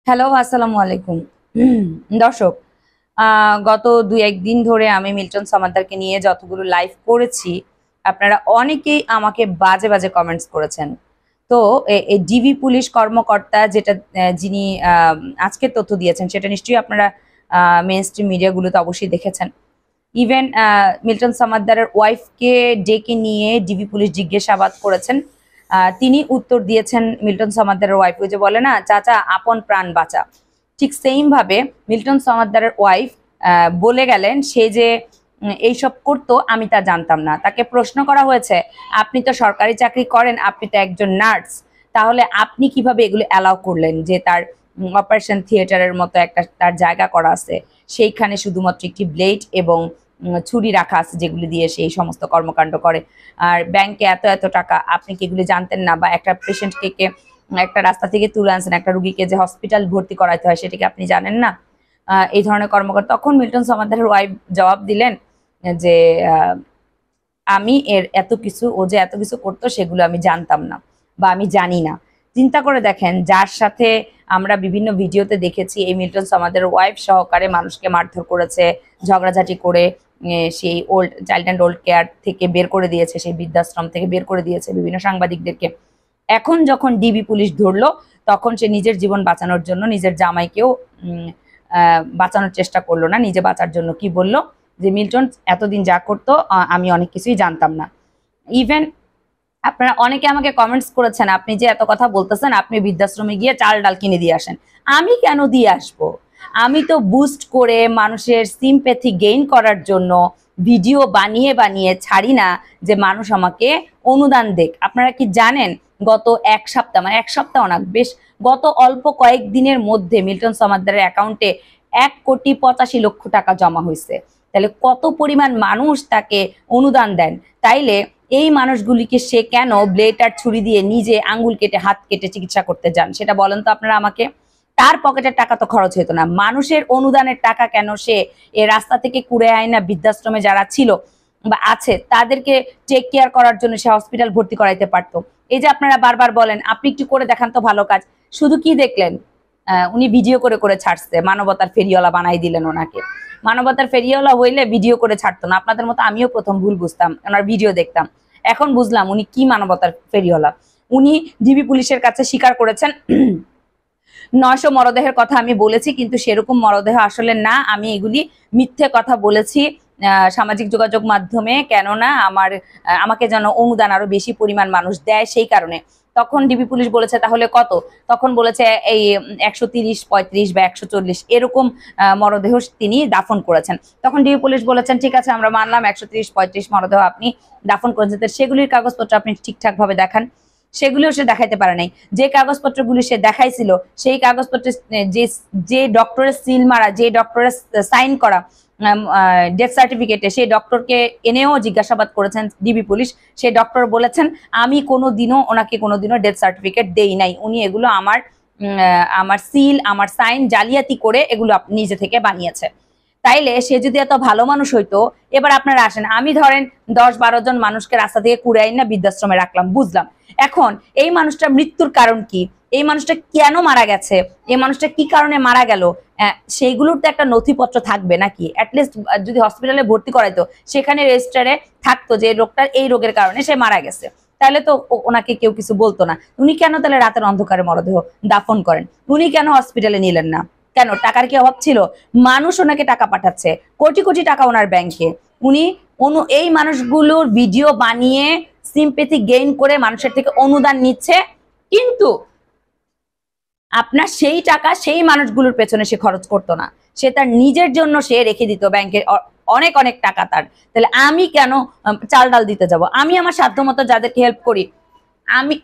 Hello, আসসালামু আলাইকুম। দর্শক, গত ২-১ দিন ধরে আমি মিল্টন সমাদ্দারকে নিয়ে যতগুলো লাইভ করেছি, আপনারা অনেকেই আমাকে বাজে, বাজে কমেন্টস করেছেন। তো এই ডিবি পুলিশ কর্মকর্তা যেটা যিনি আজকের তথ্য দিয়েছেন সেটা নিশ্চয়ই আপনারা মেইনস্ট্রিম মিডিয়াগুলোতে অবশ্যই দেখেছেন। ইভেন মিল্টন সমাদ্দারের ওয়াইফকে ডেকে নিয়ে ডিবি পুলিশ জিজ্ঞাসাবাদ করেছেন। তিনি উত্তর দিয়েছেন মিল্টন সমাদ্দারের ওয়াইফ, ওই যে বলে না, চাচা আপন প্রাণ বাঁচা। ঠিক সেম ভাবে মিল্টন সমাদ্দারের ওয়াইফ বলে গেলেন সে যে এইসব করতো আমি তা জানতাম না। তাকে প্রশ্ন করা হয়েছে, আপনি তো সরকারি চাকরি করেন, আপনি তো একজন নার্স, তাহলে আপনি কিভাবে এগুলো অ্যালাউ করলেন যে তার অপারেশন থিয়েটারের মতো একটা তার জায়গা করা আছে, সেইখানে শুধুমাত্র একটি ব্লেড এবং ছুরি রাখা আছে যেগুলি দিয়ে সে এই সমস্ত কর্মকাণ্ড করে। আর ব্যাংকে এত এত টাকা, আপনি কি এগুলি জানতেন না? বা একটা পেশেন্টকে একটা রাস্তা থেকে তুলে আনছেন, একটা রুগীকে যে হসপিটাল ভর্তি করাতে হয় সেটা কি আপনি জানেন না? এই ধরনের কর্মকর্তা। তখন মিল্টন সমাদ্দারের ওয়াইফ জবাব দিলেন যে আমি এর এত কিছু, ও যে এত কিছু করতো সেগুলো আমি জানতাম না বা আমি জানি না। চিন্তা করে দেখেন, যার সাথে আমরা বিভিন্ন ভিডিওতে দেখেছি এই মিল্টন সমাদ্দারের ওয়াইফ সহকারে মানুষকে মারধর করেছে, ঝগড়াঝাটি করে সেই old child and old care থেকে বের করে দিয়েছে, সেই বৃদ্ধাশ্রম থেকে বের করে দিয়েছে বিভিন্ন সাংবাদিকদেরকে। এখন যখন ডিবি পুলিশ ধরলো, তখন সে নিজের জীবন বাঁচানোর জন্য নিজের জামাইকেও বাঁচানোর চেষ্টা করলো না, নিজে বাঁচার জন্য কি বলল যে মিল্টন এতদিন যা করতো আমি অনেক কিছুই জানতাম না। ইভেন আপনারা অনেকে আমাকে কমেন্টস করেছেন, আপনি যে এত কথা বলতেছেন, আপনি বৃদ্ধাশ্রমে গিয়ে চাল ডাল কিনে দিয়ে আসেন। আমি কেন দিয়ে আসবো? আমি তো বুস্ট করে মানুষের সিম্প্যাথি গেইন করার জন্য ভিডিও বানিয়ে বানিয়ে ছাড়ি না যে মানুষ আমাকে অনুদান দেখ। আপনারা কি জানেন গত এক সপ্তাহ, মানে এক সপ্তাহ না, বেশ গত অল্প কয়েকদিনের মধ্যে মিল্টন সমাদ্দারের অ্যাকাউন্টে ১,৮৫,০০,০০০ টাকা জমা হয়েছে। তাহলে কত পরিমাণ মানুষ তাকে অনুদান দেন। তাইলে এই মানুষগুলিকে সে কেন ব্লেড আর ছুরি দিয়ে নিজে আঙ্গুল কেটে হাত কেটে চিকিৎসা করতে যান সেটা বলেন তো আপনারা আমাকে। তার পকেটের টাকা তো খরচ হতো না, মানুষের অনুদানের টাকা কেন সে এ রাস্তা থেকে কুড়ে আয় না? বৃদ্ধাশ্রমে যারা ছিল বা আছে তাদেরকে টেক কেয়ার করার জন্য সে হসপিটাল ভর্তি করাইতে পারতো। এই যে আপনারা বারবার বলেন আপনি একটু করে দেখান তো ভালো কাজ, শুধু কি দেখলেন? উনি ভিডিও করে করে ছাড়ছে, মানবতার ফেরিওয়ালা বানাই দিলেন ওনাকে। মানবতার ফেরিওয়ালা হইলে ভিডিও করে ছাড়তো না। আপনাদের মতো আমিও প্রথম ভুল বুঝতাম, ওনার ভিডিও দেখতাম, এখন বুঝলাম উনি কি মানবতার ফেরিওয়ালা। উনি ডিবি পুলিশের কাছে স্বীকার করেছেন ৯০০ মরদেহের কথা আমি বলেছি, কিন্তু সেরকম মরদেহ আসলে না, আমি এগুলি মিথ্যে কথা বলেছি সামাজিক যোগাযোগ মাধ্যমে, কেননা আমাকে যেন অনুদান আরো বেশি পরিমাণ মানুষ দেয় সেই কারণে। তখন ডিবি পুলিশ বলেছে তাহলে কত? তখন বলেছে এই ১৩০, ৩৫ বা ১৪০ এরকম মরদেহ তিনি দাফন করেছেন। তখন ডিবি পুলিশ বলেছেন ঠিক আছে আমরা মানলাম ১৩০, ৩৫ মরদেহ আপনি দাফন করেছেন, সেগুলির কাগজপত্র আপনি ঠিকঠাক ভাবে দেখান। সেগুলিও সে দেখাইতে পারে নাই। যে কাগজপত্রগুলি সে দেখাইছিল সেই কাগজপত্রে যে যে ডক্টরের সিল মারা, যে ডক্টরের সাইন করা ডেথ সার্টিফিকেটে, সেই ডক্টরকে এনেও জিজ্ঞাসাবাদ করেছেন ডিবি পুলিশ। সেই ডক্টর বলেছেন আমি কোনোদিনও ওনাকে কোনোদিনও ডেথ সার্টিফিকেট দেই নাই, উনি এগুলো আমার সিল, আমার সাইন জালিয়াতি করে এগুলো নিজে থেকে বানিয়েছে। তাইলে সে যদি এত ভালো মানুষ হইতো, এবার আপনারা আসেন, আমি ধরেন ১০-১২ জন মানুষকে রাস্তা থেকে কুড়ে আইন না বৃদ্ধাশ্রমে রাখলাম, বুঝলাম। এখন এই মানুষটা মৃত্যুর কারণ কি, এই মানুষটা কেন মারা গেছে, এই মানুষটা কি কারণে মারা গেল, সেইগুলোর তো একটা নথিপত্র থাকবে নাকি? অ্যাটলিস্ট যদি হসপিটালে ভর্তি করাইতো সেখানে রেজিস্টারে থাকতো যে লোকটার এই রোগের কারণে সে মারা গেছে, তাহলে তো ওনাকে কেউ কিছু বলতো না। উনি কেন তাহলে রাতের অন্ধকারে মরদেহ দাফন করেন? উনি কেন হসপিটালে নিলেন না? কেন? টাকার কি অভাব ছিল? মানুষ ওনাকে টাকা পাঠাচ্ছে, কোটি কোটি টাকা ওনার ব্যাংকে। উনি এই মানুষগুলোর ভিডিও বানিয়ে সিম্পেথি গেইন করে মানুষের থেকে অনুদান নিচ্ছে, কিন্তু আপনার সেই টাকা সেই মানুষগুলোর পেছনে সে খরচ করতো না, সে তার নিজের জন্য সে রেখে দিত ব্যাংকে অনেক অনেক টাকা তার। তাহলে আমি কেন চাল ডাল দিতে যাব? আমি আমার সাধ্যমতো যাদেরকে হেল্প করি, আমি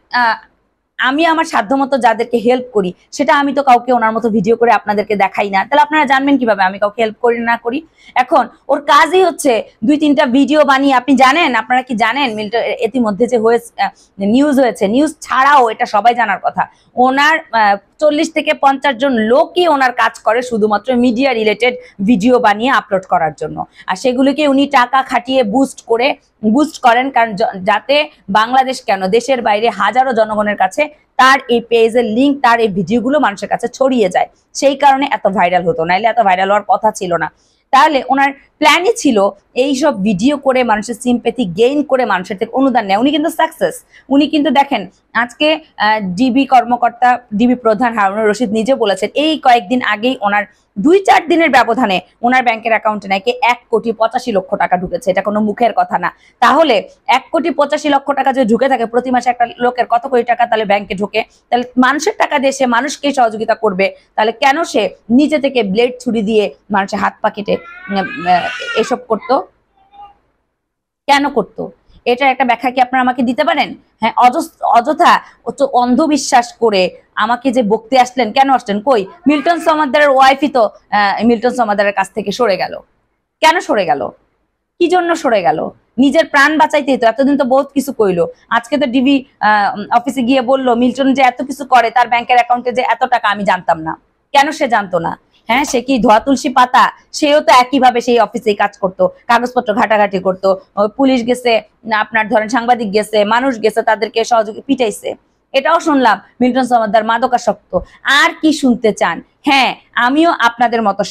আমি আমার সাধ্যমতো যাদেরকে হেল্প করি সেটা আমি তো কাউকে ওনার মতো ভিডিও করে আপনাদেরকে দেখাই না, তাহলে আপনারা জানবেন কিভাবে আমি কাউকে হেল্প করি না করি? এখন ওর কাজই হচ্ছে ২-৩টা ভিডিও বানিয়ে, আপনি জানেন, আপনারা কি জানেন মিল্টন ইতিমধ্যে যে হয়েছে নিউজ হয়েছে, নিউজ ছাড়াও এটা সবাই জানার কথা, ওনার 40 থেকে 50 জন লোকই ওনার কাজ করে শুধুমাত্র মিডিয়া রিলেটেড ভিডিও বানিয়ে আপলোড করার জন্য। আর সেগুলোকে উনি টাকা খাটিয়ে বুস্ট করেন, কারণ যাতে বাংলাদেশ কেন দেশের বাইরে হাজারো জনগণের কাছে তার এই পেজের লিঙ্ক, তার এই ভিডিওগুলো মানুষের কাছে ছড়িয়ে যায়, সেই কারণে এত ভাইরাল হতো, নাইলে এত ভাইরাল হওয়ার কথা ছিল না। তাহলে ওনার প্ল্যানই ছিল এইসব ভিডিও করে মানুষের সিম্প্যাথি গেইন করে মানুষের থেকে অনুদান নেয়। উনি কিন্তু সাকসেস। উনি কিন্তু দেখেন আজকে ডিবি কর্মকর্তা, ডিবি প্রধান হারুনুর রশিদ নিজে বলেছেন এই কয়েকদিন আগেই ওনার 2-4 দিনের ব্যবধানে ওনার ব্যাংকের অ্যাকাউন্টে নাকি 1,85,00,000 টাকা ঢুকেছে। এটা কোনো মুখের কথা না। তাহলে 1,85,00,000 টাকা যদি ঢুকে থাকে, প্রতি মাসে একটা লোকের কত কোটি টাকা তাহলে ব্যাংকে ঢুকে, তাহলে মানুষের টাকা দিয়ে সে মানুষকে সহযোগিতা করবে, তাহলে কেন সে নিজে থেকে ব্লেড ছুরি দিয়ে মানুষের হাত পা কেটে এসব করতো? কেন করতো? এটার একটা ব্যাখ্যা কি আপনারা আমাকে দিতে পারেন? হ্যাঁ, অযথা অন্ধবিশ্বাস করে আমাকে যে বকতে আসলেন, কেন আসলেন? কই মিল্টন সমাদ্দারের ওয়াইফই তো মিল্টন সমাদ্দারের কাছ থেকে সরে গেল। কেন সরে গেল? কি জন্য সরে গেল? নিজের প্রাণ বাঁচাইতেই তো। এতদিন তো বহুত কিছু কইলো, আজকে তো ডিবি অফিসে গিয়ে বললো মিল্টন যে এত কিছু করে, তার ব্যাংকের অ্যাকাউন্টে যে এত টাকা আমি জানতাম না। কেন সে জানতো না? হ্যাঁ, সে কি ধোয়া তুলসী পাতা? সেও তো একইভাবে সেই অফিসেই কাজ করতো, কাগজপত্র ঘাটাঘাটি করতো। পুলিশ গেছে, আপনার ধরেন সাংবাদিক গেছে, মানুষ গেছে, তাদেরকে সহযোগী পিটাইছে। এটাও শুনলাম মিল্টন সমাদ্দার মাদকাসক্ত। আর কি শুনতে চান? হ্যাঁ, আমিও আপনাদের মতো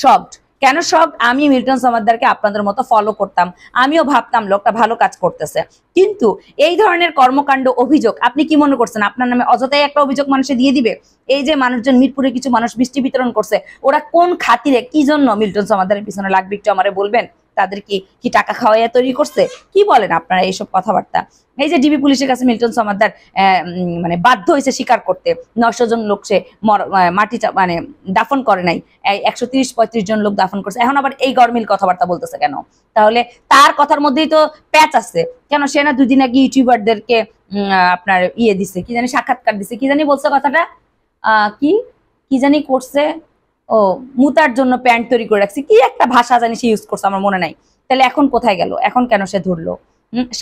শকড। কেন শকড? আমি মিল্টন সমাদ্দারকে আপনাদের মতো ফলো করতাম, আমিও ভাবতাম লোকটা ভালো কাজ করতেছে। কিন্তু এই ধরনের কর্মকাণ্ড, অভিযোগ, আপনি কি মনে করছেন আপনার নামে অযথাই একটা অভিযোগ মানুষে দিয়ে দিবে? এই যে মানুষজন মিরপুরে কিছু মানুষ মিষ্টি বিতরণ করছে, ওরা কোন খাতিরে কি জন্য মিল্টন সমাদ্দারের পিছনে লাগবে একটু আমারে বলবেন? তাদের কি টাকা খাওয়াইয়া তৈরি করছে? কি বলেন আপনারা এইসব কথাবার্তা? এই যে ডিবি পুলিশের কাছে মিল্টন সমাদ্দার মানে বাধ্য হয়েছে স্বীকার করতে, 900 জন লোক সে মাটি মানে দাফন করে নাই, 130-35 জন লোক দাফন করছে। এখন আবার এই গরমিল কথাবার্তা বলতেছে কেন? তাহলে তার কথার মধ্যেই তো প্যাচ আছে। কেন সে না 2 দিন আগে ইউটিউবারদেরকে আপনার দিছে, কি জানি সাক্ষাৎকার দিছে, কি জানি বলছে কথাটা, কি জানি করছে, ও মুতার জন্য প্যান্ট তৈরি করে রাখছে, কি একটা ভাষা জানি সে ইউজ করছে, আমার মনে নাই। তাহলে এখন কোথায় গেল? এখন কেন সে ধরলো?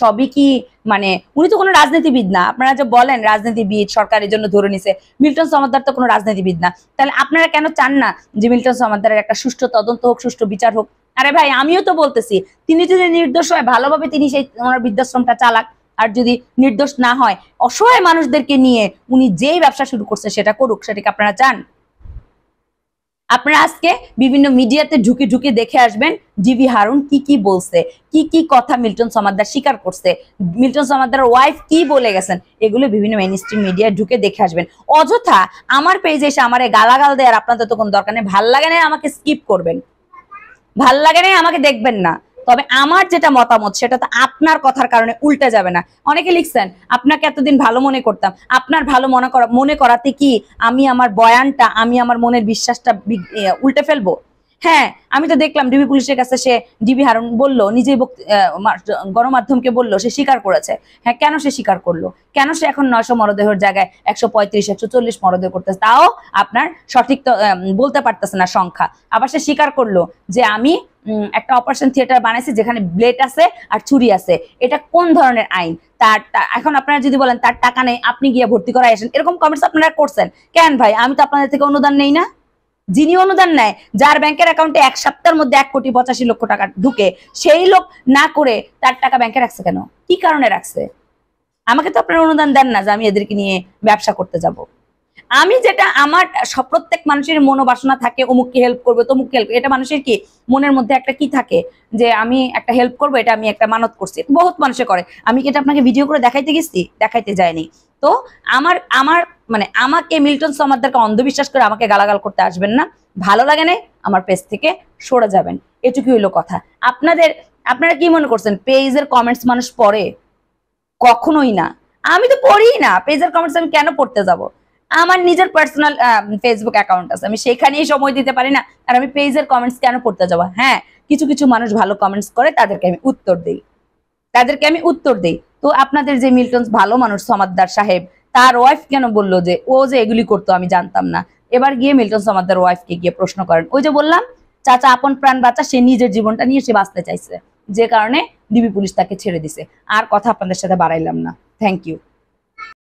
সবই কি মানে উনি তো কোনো রাজনীতিবিদ না। আপনারা যে বলেন রাজনীতিবিদ, সরকারের জন্য ধরে নিছে, মিল্টন সমাদ্দার তো কোনো রাজনীতিবিদ না। তাহলে আপনারা কেন চান না যে মিল্টন সমাদ্দারের একটা সুষ্ঠু তদন্ত হোক, সুষ্ঠু বিচার হোক? আরে ভাই, আমিও তো বলতেছি তিনি যদি নির্দোষ হয় ভালোভাবে তিনি সেই ওনার বৃদ্ধাশ্রমটা চালাক, আর যদি নির্দোষ না হয় অসহায় মানুষদেরকে নিয়ে উনি যেই ব্যবসা শুরু করছে সেটা করুক। সেটাকে আপনারা চান? আপনারা আজকে বিভিন্ন মিডিয়াতে ঢুকে ঢুকে দেখে আসবেন ডিবি হারুন কি বলছে, কি কথা মিল্টন সমাদ্দার স্বীকার করছে, মিল্টন সমাদ্দারের ওয়াইফ কি বলে গেছেন, এগুলো বিভিন্ন মেইনস্ট্রিম মিডিয়ায় ঢুকে দেখে আসবেন। অযথা আমার পেজে এসে আমারে গালাগাল দেওয়ার আপনাদের তো কোনো দরকার নেই। ভাল লাগে না আমাকে স্কিপ করবেন, ভাল লাগে না আমাকে দেখবেন না। তবে আমার যেটা মতামত সেটা তো আপনার কথার কারণে উল্টে যাবে না। অনেকে লিখছেন আপনাকে এতদিন ভালো মনে করতাম, আপনার ভালো মনে করাতে কি আমি আমার বয়ানটা, আমি আমার মনের বিশ্বাসটা উল্টে ফেলবো? হ্যাঁ, আমি তো দেখলাম ডিবি পুলিশের কাছে সে ডিবি হারুন বললো, নিজেই গণমাধ্যমকে বললো, সে স্বীকার করেছে। হ্যাঁ, কেন সে স্বীকার করলো? কেন সে এখন 900 মরদেহের জায়গায় 135-140 মরদেহ করতেছে? তাও আপনার সঠিক তো বলতে পারতেছে না সংখ্যা। আবার সে স্বীকার করলো যে আমি একটা অপারেশন থিয়েটার বানাইছি যেখানে ব্লেড আছে আর ছুরি আছে। এটা কোন ধরনের আইন? তার এখন আপনারা যদি বলেন তার টাকা নেই, আপনি গিয়ে ভর্তি করাই আসেন, এরকম কমেন্টস আপনারা করছেন কেন? ভাই, আমি তো আপনাদের থেকে অনুদান নেই না। যিনি অনুদান নেয়, যার ব্যাংকের অ্যাকাউন্টে 1 সপ্তাহের মধ্যে 1,85,00,000 টাকা ঢুকে, সেই লোক না করে তার টাকা ব্যাংকে রাখছে কেন? কি কারণে রাখছে? আমাকে তো আপনারা অনুদান দেন না যে আমি এদেরকে নিয়ে ব্যবসা করতে যাব। আমি যেটা আমার প্রত্যেক মানুষের মনোবাসনা থাকে, অমুককে হেল্প করবে, তমুককে হেল্প, এটা মানুষের কি মনের মধ্যে একটা কি থাকে যে আমি একটা হেল্প করবো, এটা আমি একটা মানত করছি। বহুত মানুষে করে। আমি কি এটা আপনাকে ভিডিও করে দেখাইতে গেছি? দেখাইতে যায়নি। তো আমার মানে আমাকে মিল্টন সমাদ্দারকে অন্ধবিশ্বাস করে আমাকে গালাগাল করতে আসবেন না। ভালো লাগে না, আমার পেজ থেকে সরে যাবেন। এটুকুই হলো কথা। আপনারা কি মনে করছেন পেজের কমেন্টস মানুষ পড়ে? কখনোই না। আমি তো পড়ি না পেজের কমেন্টস, আমি কেন পড়তে যাব? আমার নিজের পার্সোনাল ফেসবুক অ্যাকাউন্ট আছে, আমি সেখানেই সময় দিতে পারি না, আর আমি পেজের কমেন্টস কেন পড়তে যাব? হ্যাঁ, কিছু মানুষ ভালো কমেন্টস করে, তাদেরকে আমি উত্তর দেই। তো আপনাদের যে মিল্টন ভালো মানুষ সমাদ্দার সাহেব, তার ওয়াইফ কেন বললো যে ও যে এগুলি করতো আমি জানতাম না? এবার গিয়ে মিল্টন সমাদ্দার ওয়াইফকে গিয়ে প্রশ্ন করেন। ওই যে বললাম, চাচা আপন প্রাণ বাঁচা, সে নিজের জীবনটা নিয়ে সে বাঁচতে চাইছে, যে কারণে ডিবি পুলিশ তাকে ছেড়ে দিছে। আর কথা আপনাদের সাথে বাড়াইলাম না। Thank you.